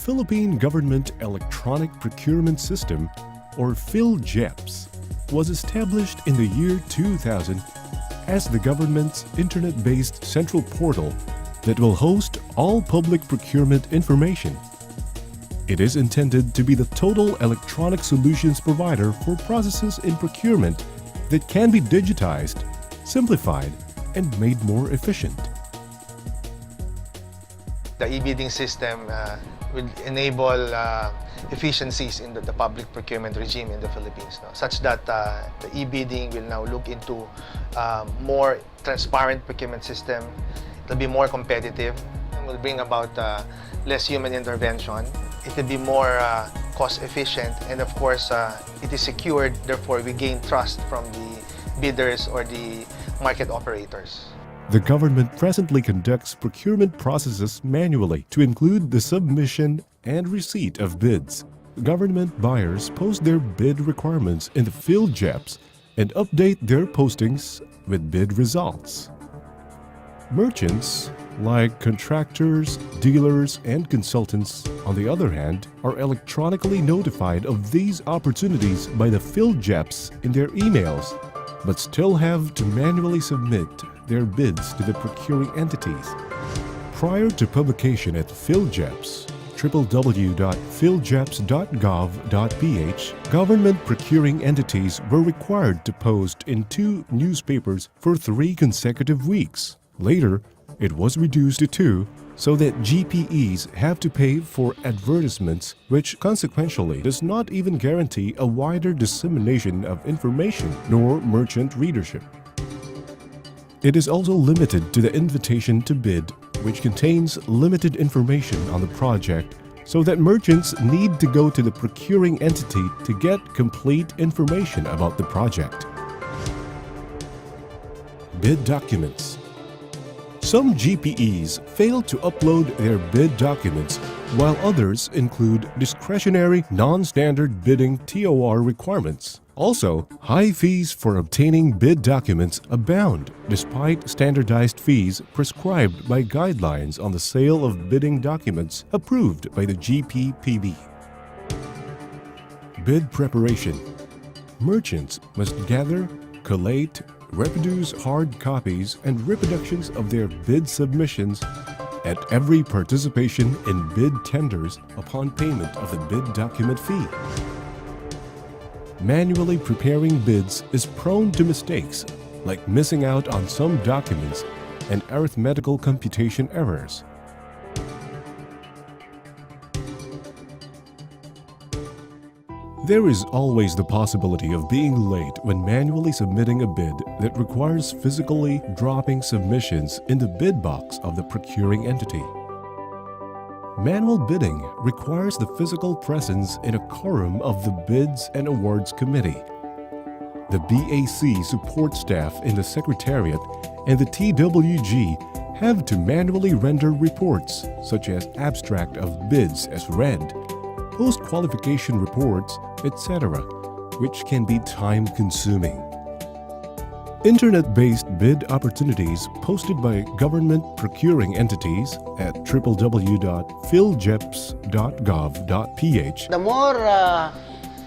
Philippine Government Electronic Procurement System, or Philgeps, was established in the year 2000 as the government's internet-based central portal that will host all public procurement information. It is intended to be the total electronic solutions provider for processes in procurement that can be digitized, simplified, and made more efficient. The e-bidding system will enable efficiencies in the public procurement regime in the Philippines, such that the e-bidding will now look into more transparent procurement system. It will be more competitive and will bring about less human intervention. It will be more cost efficient, and of course it is secured, therefore we gain trust from the bidders or the market operators. The government presently conducts procurement processes manually to include the submission and receipt of bids. Government buyers post their bid requirements in the Philgeps and update their postings with bid results. Merchants, like contractors, dealers, and consultants, on the other hand, are electronically notified of these opportunities by the Philgeps in their emails, but still have to manually submit their bids to the procuring entities. Prior to publication at Philgeps, www.philgeps.gov.ph, government procuring entities were required to post in 2 newspapers for 3 consecutive weeks. Later, it was reduced to 2, so that GPEs have to pay for advertisements, which consequentially does not even guarantee a wider dissemination of information nor merchant readership. It is also limited to the invitation to bid, which contains limited information on the project, so that merchants need to go to the procuring entity to get complete information about the project. Bid documents. Some GPEs fail to upload their bid documents, while others include discretionary, non-standard bidding TOR requirements. Also, high fees for obtaining bid documents abound despite standardized fees prescribed by guidelines on the sale of bidding documents approved by the GPPB. Bid preparation. Merchants must gather, collate, reproduce hard copies and reproductions of their bid submissions at every participation in bid tenders upon payment of the bid document fee. Manually preparing bids is prone to mistakes, like missing out on some documents and arithmetical computation errors. There is always the possibility of being late when manually submitting a bid that requires physically dropping submissions in the bid box of the procuring entity. Manual bidding requires the physical presence in a quorum of the Bids and Awards Committee. The BAC support staff in the Secretariat and the TWG have to manually render reports such as abstract of bids as read, post-qualification reports, etc., which can be time-consuming. Internet-based bid opportunities posted by government procuring entities at www.philgeps.gov.ph. The more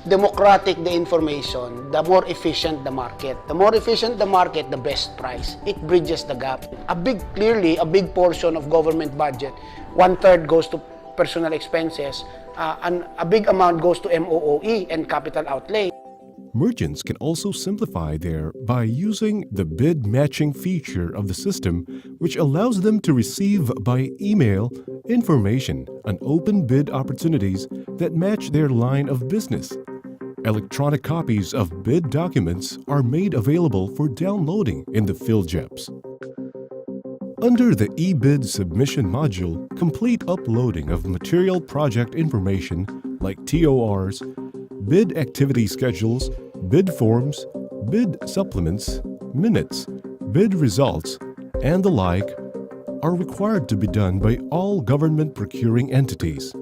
democratic the information, the more efficient the market. The more efficient the market, the best price. It bridges the gap. Clearly, a big portion of government budget, 1/3 goes to personal expenses, and a big amount goes to MOOE and capital outlay. Merchants can also simplify by using the bid matching feature of the system, which allows them to receive by email information on open bid opportunities that match their line of business. Electronic copies of bid documents are made available for downloading in the Philgeps. Under the eBid submission module, complete uploading of material project information like TORs, bid activity schedules, bid forms, bid supplements, minutes, bid results, and the like are required to be done by all government procuring entities.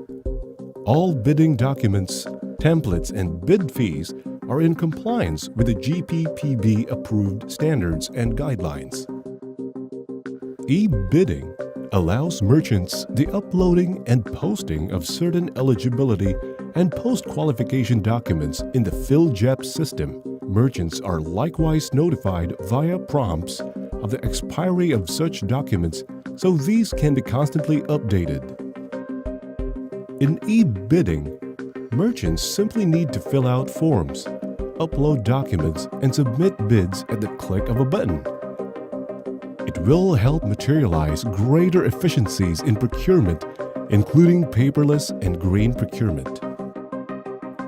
All bidding documents, templates, and bid fees are in compliance with the GPPB approved standards and guidelines. E-bidding allows merchants the uploading and posting of certain eligibility and post-qualification documents in the Philgeps system. Merchants are likewise notified via prompts of the expiry of such documents, so these can be constantly updated. In e-bidding, merchants simply need to fill out forms, upload documents, and submit bids at the click of a button. It will help materialize greater efficiencies in procurement, including paperless and grain procurement.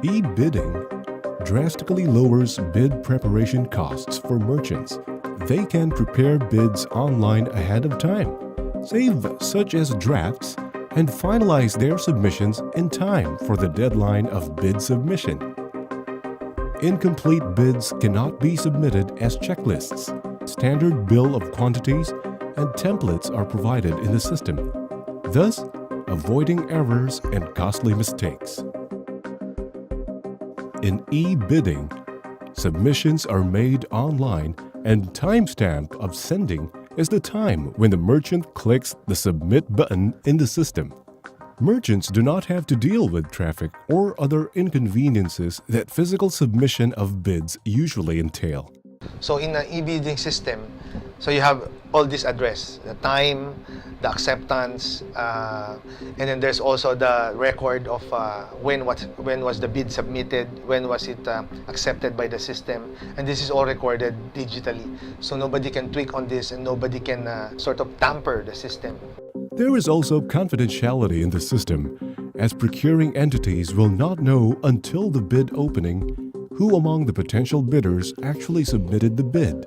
E-bidding drastically lowers bid preparation costs for merchants. They can prepare bids online ahead of time, save such as drafts, and finalize their submissions in time for the deadline of bid submission. Incomplete bids cannot be submitted as checklists. Standard bill of quantities and templates are provided in the system, thus avoiding errors and costly mistakes. In e-bidding, submissions are made online and timestamp of sending is the time when the merchant clicks the submit button in the system. Merchants do not have to deal with traffic or other inconveniences that physical submission of bids usually entail. So in an e-bidding system, so you have all this address, the time, the acceptance, and then there's also the record of when was the bid submitted, when was it accepted by the system, and this is all recorded digitally. So nobody can tweak on this and nobody can sort of tamper the system. There is also confidentiality in the system, as procuring entities will not know until the bid opening who among the potential bidders actually submitted the bid.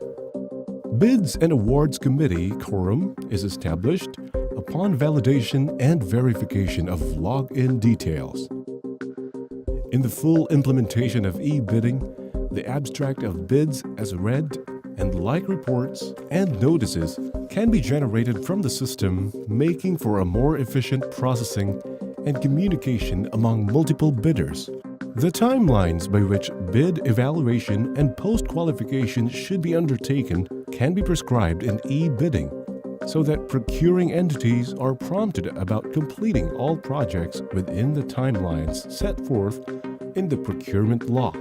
Bids and Awards Committee quorum is established upon validation and verification of login details. In the full implementation of e-bidding, the abstract of bids as read and like reports and notices can be generated from the system, making for a more efficient processing and communication among multiple bidders. The timelines by which bid evaluation and post-qualification should be undertaken can be prescribed in e-bidding, so that procuring entities are prompted about completing all projects within the timelines set forth in the procurement law.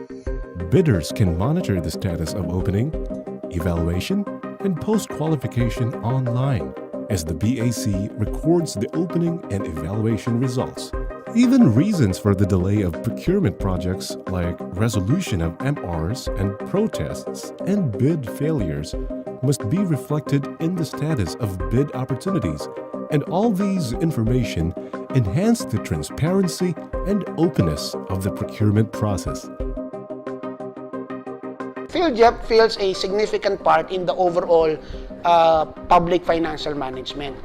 Bidders can monitor the status of opening, evaluation, and post-qualification online, as the BAC records the opening and evaluation results. Even reasons for the delay of procurement projects like resolution of MRs and protests and bid failures must be reflected in the status of bid opportunities, and all these information enhance the transparency and openness of the procurement process. Philgeps fills a significant part in the overall public financial management.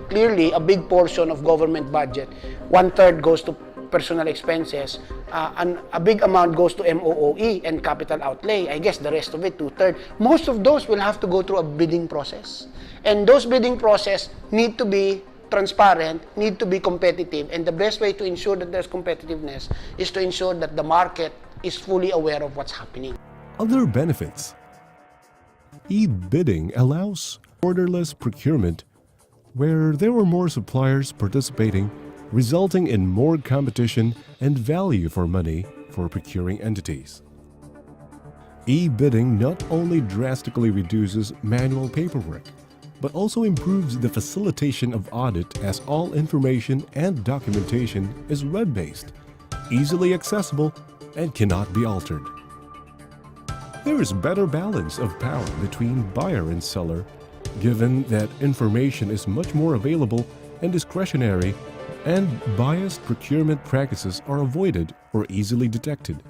Clearly, a big portion of government budget, 1/3 goes to personal expenses, and a big amount goes to MOOE and capital outlay. I guess the rest of it, 2/3. Most of those will have to go through a bidding process. And those bidding process need to be transparent, need to be competitive, and the best way to ensure that there's competitiveness is to ensure that the market is fully aware of what's happening. Other benefits. E-bidding allows orderless procurement where there were more suppliers participating, resulting in more competition and value for money for procuring entities. E-bidding not only drastically reduces manual paperwork, but also improves the facilitation of audit, as all information and documentation is web-based, easily accessible, and cannot be altered. There is better balance of power between buyer and seller, given that information is much more available and discretionary, and biased procurement practices are avoided or easily detected.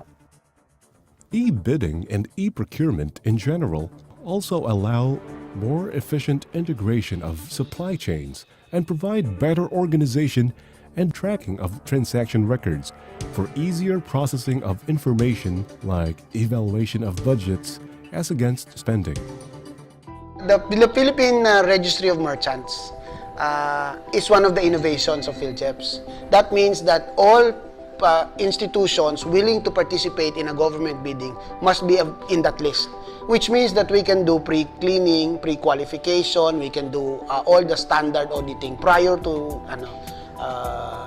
E-bidding and e-procurement in general also allow more efficient integration of supply chains and provide better organization and tracking of transaction records for easier processing of information like evaluation of budgets as against spending. The Philippine Registry of Merchants is one of the innovations of Philgeps. That means that all institutions willing to participate in a government bidding must be in that list, which means that we can do pre-cleaning, pre-qualification, we can do all the standard auditing prior to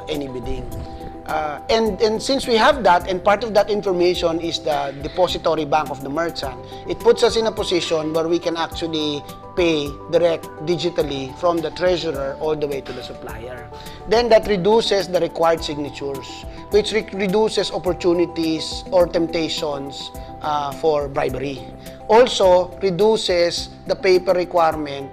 any bidding. And since we have that, and part of that information is the depository bank of the merchant, it puts us in a position where we can actually pay direct digitally from the treasurer all the way to the supplier. Then that reduces the required signatures, which reduces opportunities or temptations for bribery. Also reduces the paper requirement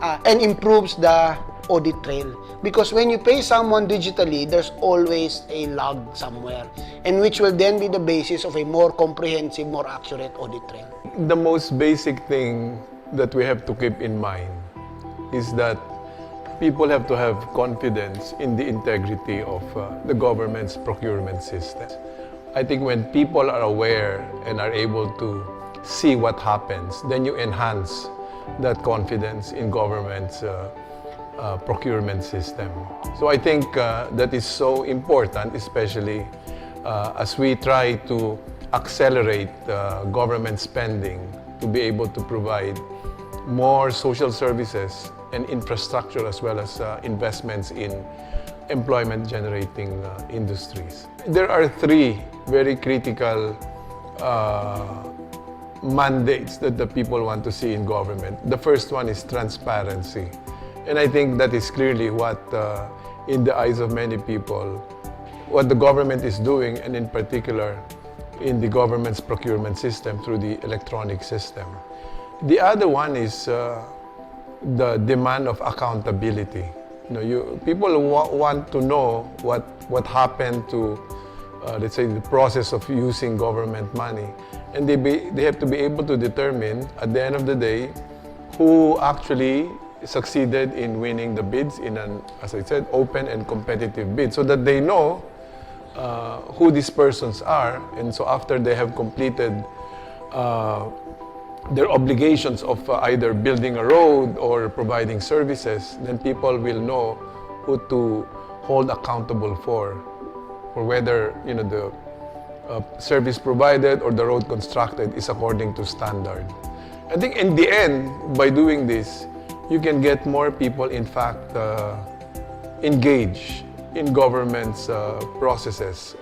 and improves the audit trail. Because when you pay someone digitally, there's always a log somewhere, and which will then be the basis of a more comprehensive, more accurate audit trail. The most basic thing that we have to keep in mind is that people have to have confidence in the integrity of the government's procurement system. I think when people are aware and are able to see what happens, then you enhance that confidence in government's procurement system. So I think that is so important, especially as we try to accelerate government spending to be able to provide more social services and infrastructure, as well as investments in employment-generating industries. There are three very critical mandates that the people want to see in government. The first one is transparency. And I think that is clearly what, in the eyes of many people, what the government is doing, and in particular, in the government's procurement system through the electronic system. The other one is the demand of accountability. People want to know what happened to, let's say, the process of using government money. And they have to be able to determine, at the end of the day, who actually succeeded in winning the bids in an, as I said, open and competitive bid, so that they know who these persons are. And so after they have completed their obligations of either building a road or providing services, then people will know who to hold accountable for whether the service provided or the road constructed is according to standard. I think in the end, by doing this, you can get more people, in fact, engaged in government's processes.